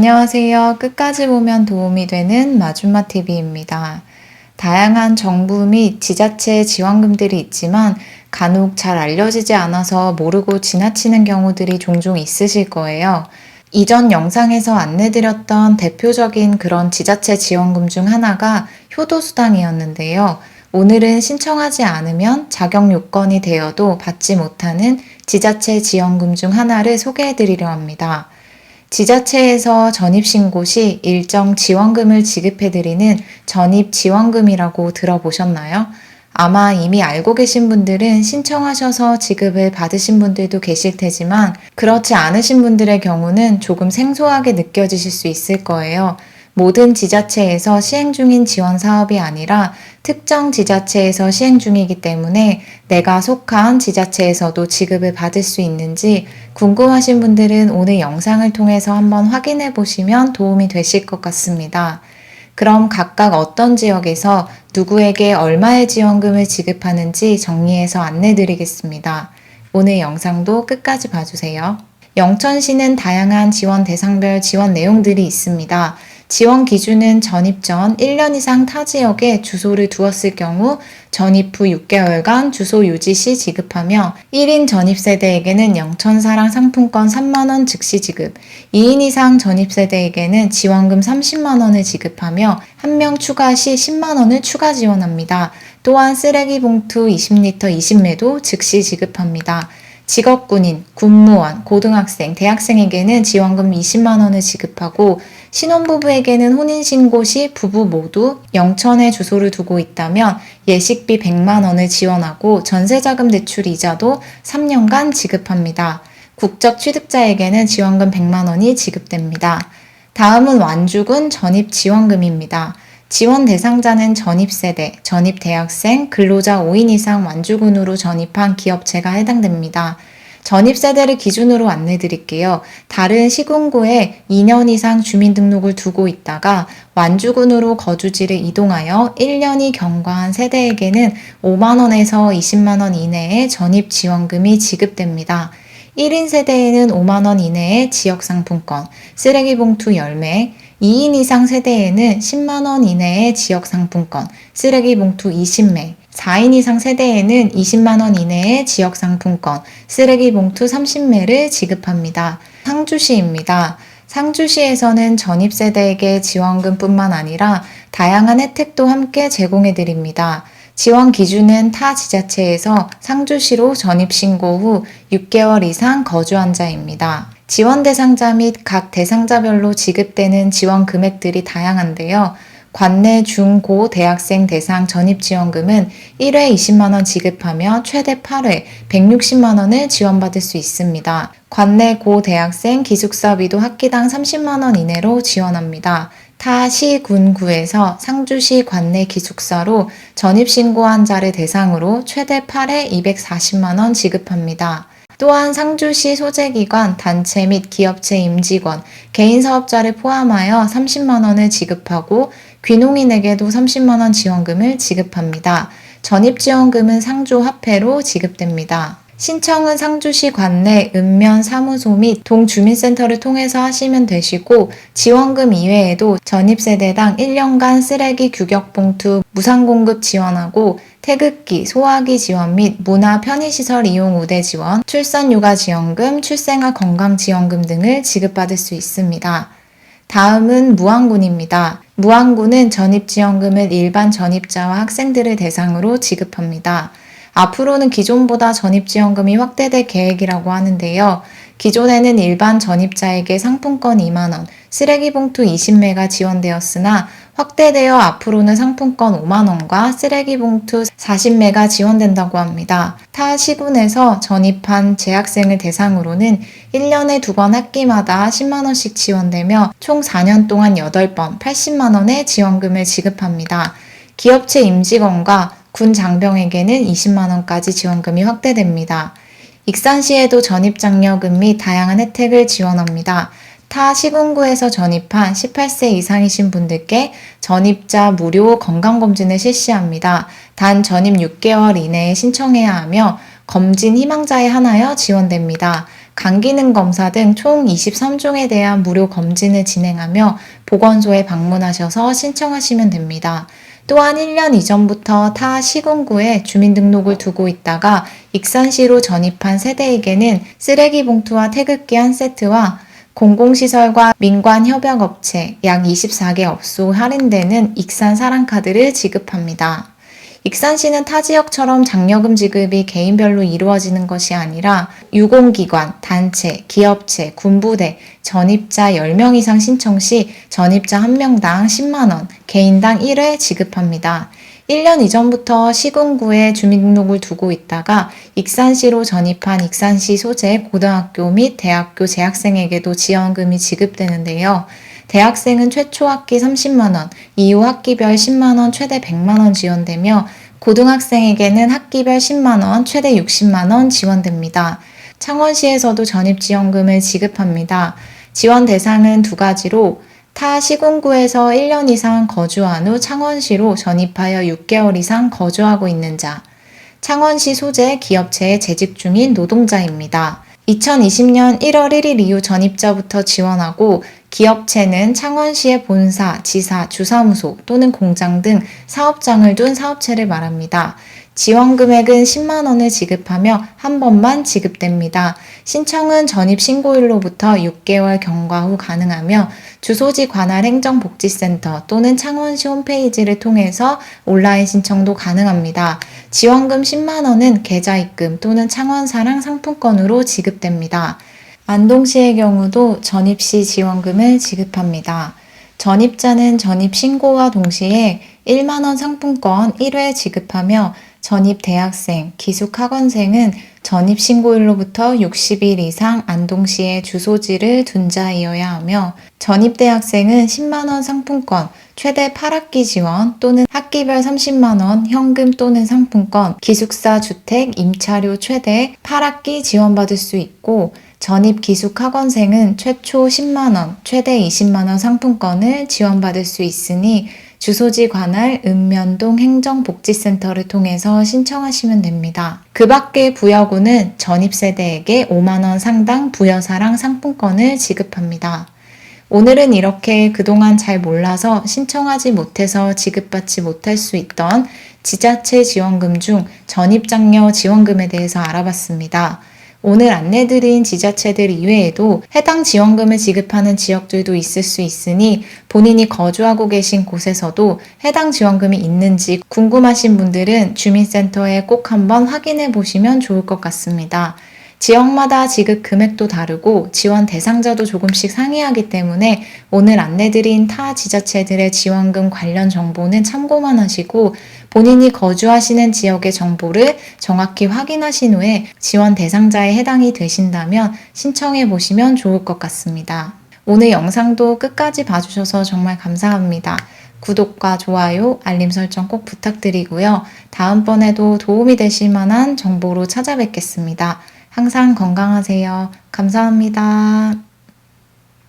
안녕하세요. 끝까지 보면 도움이 되는 마줌마TV입니다. 다양한 정부 및 지자체 지원금들이 있지만 간혹 잘 알려지지 않아서 모르고 지나치는 경우들이 종종 있으실 거예요. 이전 영상에서 안내드렸던 대표적인 그런 지자체 지원금 중 하나가 효도수당이었는데요. 오늘은 신청하지 않으면 자격 요건이 되어도 받지 못하는 지자체 지원금 중 하나를 소개해드리려 합니다. 지자체에서 전입신고 시 일정 지원금을 지급해드리는 전입지원금이라고 들어보셨나요? 아마 이미 알고 계신 분들은 신청하셔서 지급을 받으신 분들도 계실 테지만 그렇지 않으신 분들의 경우는 조금 생소하게 느껴지실 수 있을 거예요. 모든 지자체에서 시행 중인 지원 사업이 아니라 특정 지자체에서 시행 중이기 때문에 내가 속한 지자체에서도 지급을 받을 수 있는지 궁금하신 분들은 오늘 영상을 통해서 한번 확인해 보시면 도움이 되실 것 같습니다. 그럼 각각 어떤 지역에서 누구에게 얼마의 지원금을 지급하는지 정리해서 안내 드리겠습니다. 오늘 영상도 끝까지 봐주세요. 영천시는 다양한 지원 대상별 지원 내용들이 있습니다. 지원 기준은 전입 전 1년 이상 타 지역에 주소를 두었을 경우 전입 후 6개월간 주소 유지 시 지급하며 1인 전입 세대에게는 영천사랑 상품권 3만원 즉시 지급, 2인 이상 전입 세대에게는 지원금 30만원을 지급하며 1명 추가 시 10만원을 추가 지원합니다. 또한 쓰레기 봉투 20리터 20매도 즉시 지급합니다. 직업군인, 군무원, 고등학생, 대학생에게는 지원금 20만원을 지급하고 신혼부부에게는 혼인신고 시 부부 모두 영천에 주소를 두고 있다면 예식비 100만원을 지원하고 전세자금 대출 이자도 3년간 지급합니다. 국적 취득자에게는 지원금 100만원이 지급됩니다. 다음은 완주군 전입지원금입니다. 지원 대상자는 전입세대, 전입대학생, 근로자 5인 이상 완주군으로 전입한 기업체가 해당됩니다. 전입세대를 기준으로 안내 드릴게요. 다른 시군구에 2년 이상 주민등록을 두고 있다가 완주군으로 거주지를 이동하여 1년이 경과한 세대에게는 5만원에서 20만원 이내의 전입지원금이 지급됩니다. 1인 세대에는 5만원 이내의 지역상품권, 쓰레기 봉투 10매, 2인 이상 세대에는 10만원 이내의 지역상품권, 쓰레기 봉투 20매, 4인 이상 세대에는 20만원 이내의 지역상품권, 쓰레기 봉투 30매를 지급합니다. 상주시입니다. 상주시에서는 전입세대에게 지원금뿐만 아니라 다양한 혜택도 함께 제공해 드립니다. 지원 기준은 타 지자체에서 상주시로 전입신고 후 6개월 이상 거주한 자입니다. 지원 대상자 및 각 대상자별로 지급되는 지원 금액들이 다양한데요. 관내 중, 고, 대학생 대상 전입지원금은 1회 20만원 지급하며 최대 8회 160만원을 지원받을 수 있습니다. 관내 고, 대학생 기숙사비도 학기당 30만원 이내로 지원합니다. 타 시, 군, 구에서 상주시 관내 기숙사로 전입신고한 자를 대상으로 최대 8회 240만원 지급합니다. 또한 상주시 소재기관, 단체 및 기업체 임직원, 개인사업자를 포함하여 30만원을 지급하고 귀농인에게도 30만원 지원금을 지급합니다. 전입지원금은 상조 화폐로 지급됩니다. 신청은 상주시 관내 읍면 사무소 및 동주민센터를 통해서 하시면 되시고 지원금 이외에도 전입세대당 1년간 쓰레기 규격봉투 무상공급 지원하고 태극기, 소화기 지원 및 문화 편의시설 이용 우대 지원, 출산휴가 지원금, 출생아 건강지원금 등을 지급받을 수 있습니다. 다음은 무안군입니다. 무안군은 전입지원금을 일반 전입자와 학생들을 대상으로 지급합니다. 앞으로는 기존보다 전입지원금이 확대될 계획이라고 하는데요. 기존에는 일반 전입자에게 상품권 2만원, 쓰레기 봉투 20매가 지원되었으나 확대되어 앞으로는 상품권 5만원과 쓰레기 봉투 40매가 지원된다고 합니다. 타 시군에서 전입한 재학생을 대상으로는 1년에 2번 학기마다 10만원씩 지원되며 총 4년 동안 8번 80만원의 지원금을 지급합니다. 기업체 임직원과 군 장병에게는 20만원까지 지원금이 확대됩니다. 익산시에도 전입장려금 및 다양한 혜택을 지원합니다. 타 시군구에서 전입한 18세 이상이신 분들께 전입자 무료 건강검진을 실시합니다. 단 전입 6개월 이내에 신청해야 하며 검진 희망자에 한하여 지원됩니다. 간 기능 검사 등 총 23종에 대한 무료 검진을 진행하며 보건소에 방문하셔서 신청하시면 됩니다. 또한 1년 이전부터 타 시군구에 주민등록을 두고 있다가 익산시로 전입한 세대에게는 쓰레기 봉투와 태극기 한 세트와 공공시설과 민관협약업체 약 24개 업소 할인되는 익산 사랑카드를 지급합니다. 익산시는 타 지역처럼 장려금 지급이 개인별로 이루어지는 것이 아니라 유공기관, 단체, 기업체, 군부대, 전입자 10명 이상 신청 시 전입자 1명당 10만원, 개인당 1회 지급합니다. 1년 이전부터 시군구에 주민등록을 두고 있다가 익산시로 전입한 익산시 소재 고등학교 및 대학교 재학생에게도 지원금이 지급되는데요. 대학생은 최초 학기 30만원, 이후 학기별 10만원, 최대 100만원 지원되며 고등학생에게는 학기별 10만원, 최대 60만원 지원됩니다. 창원시에서도 전입지원금을 지급합니다. 지원 대상은 두 가지로 타 시군구에서 1년 이상 거주한 후 창원시로 전입하여 6개월 이상 거주하고 있는 자, 창원시 소재 기업체에 재직 중인 노동자입니다. 2020년 1월 1일 이후 전입자부터 지원하고 기업체는 창원시의 본사, 지사, 주사무소 또는 공장 등 사업장을 둔 사업체를 말합니다. 지원 금액은 10만 원을 지급하며 한 번만 지급됩니다. 신청은 전입 신고일로부터 6개월 경과 후 가능하며 주소지 관할 행정복지센터 또는 창원시 홈페이지를 통해서 온라인 신청도 가능합니다. 지원금 10만 원은 계좌입금 또는 창원사랑 상품권으로 지급됩니다. 안동시의 경우도 전입시 지원금을 지급합니다. 전입자는 전입 신고와 동시에 1만 원 상품권 1회 지급하며 전입 대학생, 기숙학원생은 전입 신고일로부터 60일 이상 안동시에 주소지를 둔 자이어야 하며 전입 대학생은 10만 원 상품권, 최대 8학기 지원 또는 학기별 30만 원 현금 또는 상품권, 기숙사 주택 임차료 최대 8학기 지원받을 수 있고 전입 기숙학원생은 최초 10만 원, 최대 20만 원 상품권을 지원받을 수 있으니 주소지 관할 읍면동 행정복지센터를 통해서 신청하시면 됩니다. 그 밖에 부여구는 전입세대에게 5만 원 상당 부여사랑 상품권을 지급합니다. 오늘은 이렇게 그동안 잘 몰라서 신청하지 못해서 지급받지 못할 수 있던 지자체 지원금 중 전입장려 지원금에 대해서 알아봤습니다. 오늘 안내드린 지자체들 이외에도 해당 지원금을 지급하는 지역들도 있을 수 있으니 본인이 거주하고 계신 곳에서도 해당 지원금이 있는지 궁금하신 분들은 주민센터에 꼭 한번 확인해 보시면 좋을 것 같습니다. 지역마다 지급 금액도 다르고 지원 대상자도 조금씩 상이하기 때문에 오늘 안내드린 타 지자체들의 지원금 관련 정보는 참고만 하시고 본인이 거주하시는 지역의 정보를 정확히 확인하신 후에 지원 대상자에 해당이 되신다면 신청해 보시면 좋을 것 같습니다. 오늘 영상도 끝까지 봐주셔서 정말 감사합니다. 구독과 좋아요, 알림 설정 꼭 부탁드리고요. 다음번에도 도움이 되실 만한 정보로 찾아뵙겠습니다. 항상 건강하세요. 감사합니다.